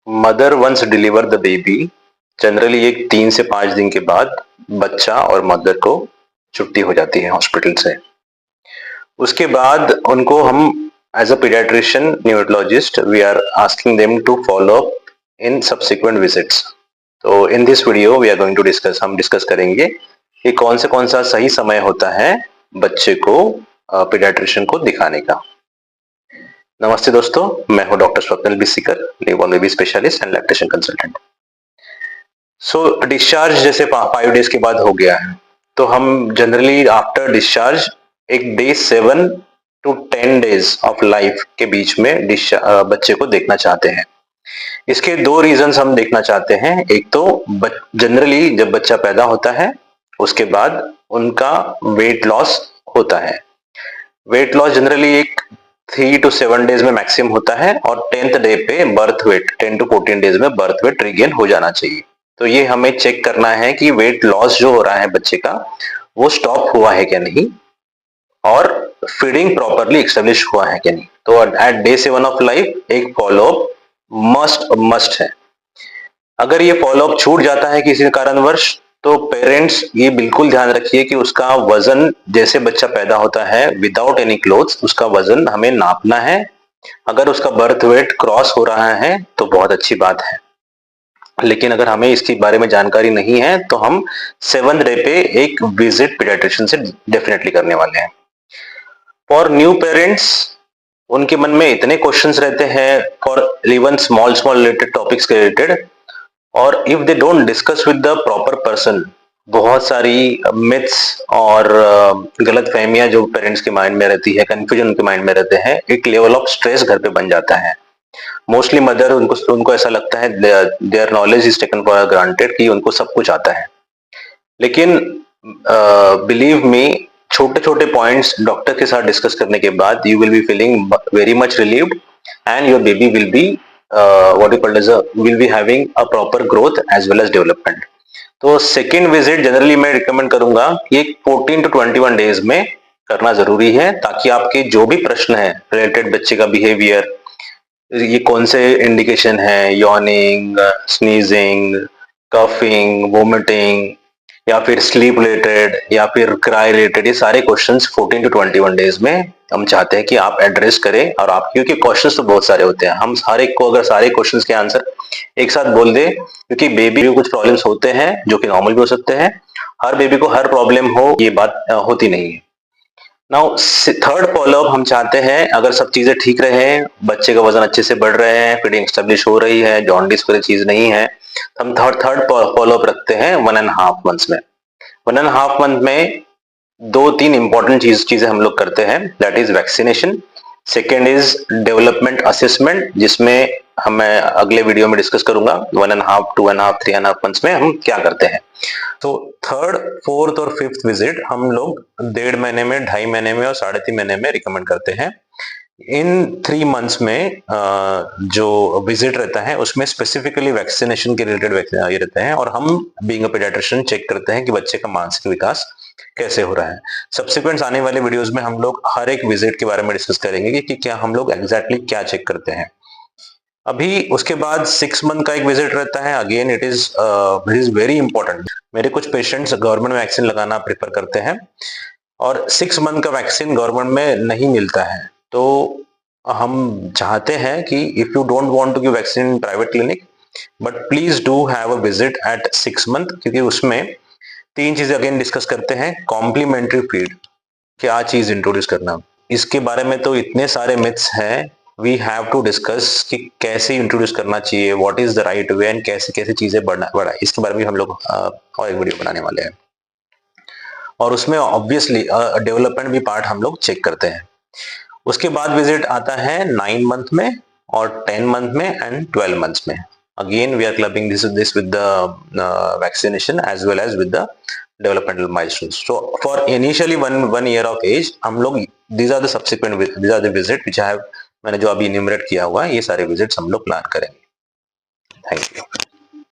Mother once deliver the baby, generally एक 3 से 5 दिन के बाद बच्चा और मदर को छुट्टी हो जाती है हॉस्पिटल से। उसके बाद उनको हम as a pediatrician neurologist we are asking them to follow up in subsequent visits. तो in this video we are going to discuss, हम डिस्कस करेंगे कि कौन सा सही समय होता है बच्चे को पीडियाट्रिशियन को दिखाने का। नमस्ते दोस्तों, मैं हूं doctor Swapnil B Sikar, newborn baby specialist and lactation consultant. So discharge जैसे 5 डेज के बाद हो गया है, तो हम जनरली आफ्टर डिस्चार्ज एक day 7 to 10 days of life के बीच में बच्चे को देखना चाहते हैं। इसके 2 रीजंस हम देखना चाहते हैं। एक तो जनरली जब बच्चा पैदा होता है उसके बाद उनका वेट लॉस होता है। वेट लॉस जनरली एक 3 to 7 डेज में मैक्सिमम होता है और 10th डे पे बर्थ वेट 10 to 14 डेज में बर्थ वेट रिगेन हो जाना चाहिए। तो ये हमें चेक करना है कि वेट लॉस जो हो रहा है बच्चे का वो स्टॉप हुआ है क्या नहीं और फीडिंग प्रॉपरली एस्टेब्लिश हुआ है क्या नहीं। तो एट डे 7 ऑफ लाइफ एक फॉलोअप मस्ट है। अगर ये फॉलोअप छूट जाता है किसी कारणवश तो पेरेंट्स ये बिल्कुल ध्यान रखिए कि उसका वजन, जैसे बच्चा पैदा होता है विदाउट एनी क्लोथ्स उसका वजन हमें नापना है। अगर उसका बर्थ वेट क्रॉस हो रहा है तो बहुत अच्छी बात है, लेकिन अगर हमें इसके बारे में जानकारी नहीं है तो हम 7th डे पे एक विजिट पीडियाट्रिशियन से डेफिनेटली करने वाले हैं। फॉर न्यू पेरेंट्स, उनके मन में इतने क्वेश्चंस रहते हैं for even small related topics के रिलेटेड, और if they don't discuss with the proper person, बहुत सारी मिथ्स और गलत फहमियां जो पेरेंट्स के माइंड में रहती है, कंफ्यूजन उनके माइंड में रहते हैं, एक लेवल ऑफ स्ट्रेस घर पे बन जाता है। मोस्टली मदर उनको ऐसा लगता है their knowledge is taken for granted कि उनको सब कुछ आता है। लेकिन बिलीव मी, छोटे छोटे पॉइंट्स डॉक्टर के साथ डिस्कस करने के बाद you will be feeling very much relieved and your baby will be what you call as a will be having a proper growth as well as development। तो second visit generally मैं recommend करूंगा कि 14 to 21 days में करना जरूरी है, ताकि आपके जो भी प्रश्न है रिलेटेड बच्चे का बिहेवियर, ये कौन से इंडिकेशन है, यॉर्निंग, स्नीजिंग, कफिंग, वोमिटिंग या फिर स्लीप रिलेटेड या फिर क्राई रिलेटेड, ये सारे क्वेश्चंस 14 to 21 डेज में हम चाहते हैं कि आप एड्रेस करें। और आप, क्योंकि क्वेश्चंस तो बहुत सारे होते हैं, हम हर एक को अगर सारे क्वेश्चंस के आंसर एक साथ बोल दे, क्योंकि बेबी को कुछ प्रॉब्लम्स होते हैं जो कि नॉर्मल भी हो सकते हैं, हर बेबी को हर प्रॉब्लम हो ये बात होती नहीं है। नाउ थर्ड फॉलोअप हम चाहते हैं, अगर सब चीजें ठीक रहे, बच्चे का वजन अच्छे से बढ़ रहे हैं, फीडिंग एस्टेब्लिश हो रही है, जॉन्डिस कोई चीज नहीं है, तो हम थर्ड फॉलोअप रखते हैं 1.5 months में। 1.5 month में 2-3 इंपॉर्टेंट चीजें हम लोग करते हैं, that is vaccination, second is development assessment, जिसमें मैं अगले वीडियो में डिस्कस करूंगा 1.5, 2.5, 3.5 months में हम क्या करते हैं। तो थर्ड, फोर्थ और फिफ्थ विजिट हम लोग 1.5 महीने में, 2.5 महीने में और 3.5 महीने में रिकमेंड करते हैं। इन 3 months में जो विजिट रहता है उसमें स्पेसिफिकली वैक्सीनेशन के रिलेटेड ये रहते हैं, और हम बीइंग अ पीडियाट्रिशियन चेक करते हैं कि बच्चे का मानसिक विकास कैसे हो रहा है। सब्सिक्वेंट आने वाले वीडियोस में हम लोग हर एक विजिट के बारे में डिस्कस करेंगे कि क्या हम लोग एग्जैक्टली क्या चेक करते हैं। अभी उसके बाद 6 month का एक विजिट रहता है, again it is very important. मेरे कुछ पेशेंट्स गवर्नमेंट वैक्सीन लगाना प्रेफर करते हैं और 6 month का वैक्सीन गवर्नमेंट में नहीं मिलता है, तो हम चाहते हैं कि if you don't want to give vaccine in private clinic, but please do have a visit at 6 month, क्योंकि उसमें 3 चीजें अगेन डिस्कस करते हैं। कॉम्प्लीमेंट्री फीड, क्या चीज इंट्रोड्यूस करना, इसके बारे में तो इतने सारे मिथ्स हैं, वी हैव टू डिस्कस कि कैसे इंट्रोड्यूस करना चाहिए, what is the right way and कैसे कैसे चीजें बढ़ाए, इसके बारे में हम लोग और एक वीडियो बनाने वाले हैं। और उसमें ऑब्वियसली डेवलपमेंट भी पार्ट हम लोग चेक करते हैं। उसके बाद विजिट आता है 9 month में और 10 month में एंड 12 months में। Again we are clubbing this with the vaccination as well as with the developmental milestones. So for initially one year of age, हम लोग these are the visit which I have, मैंने जो अभी enumerate किया हुआ है, ये सारे विजिट्स हम लोग प्लान करेंगे। Thank you.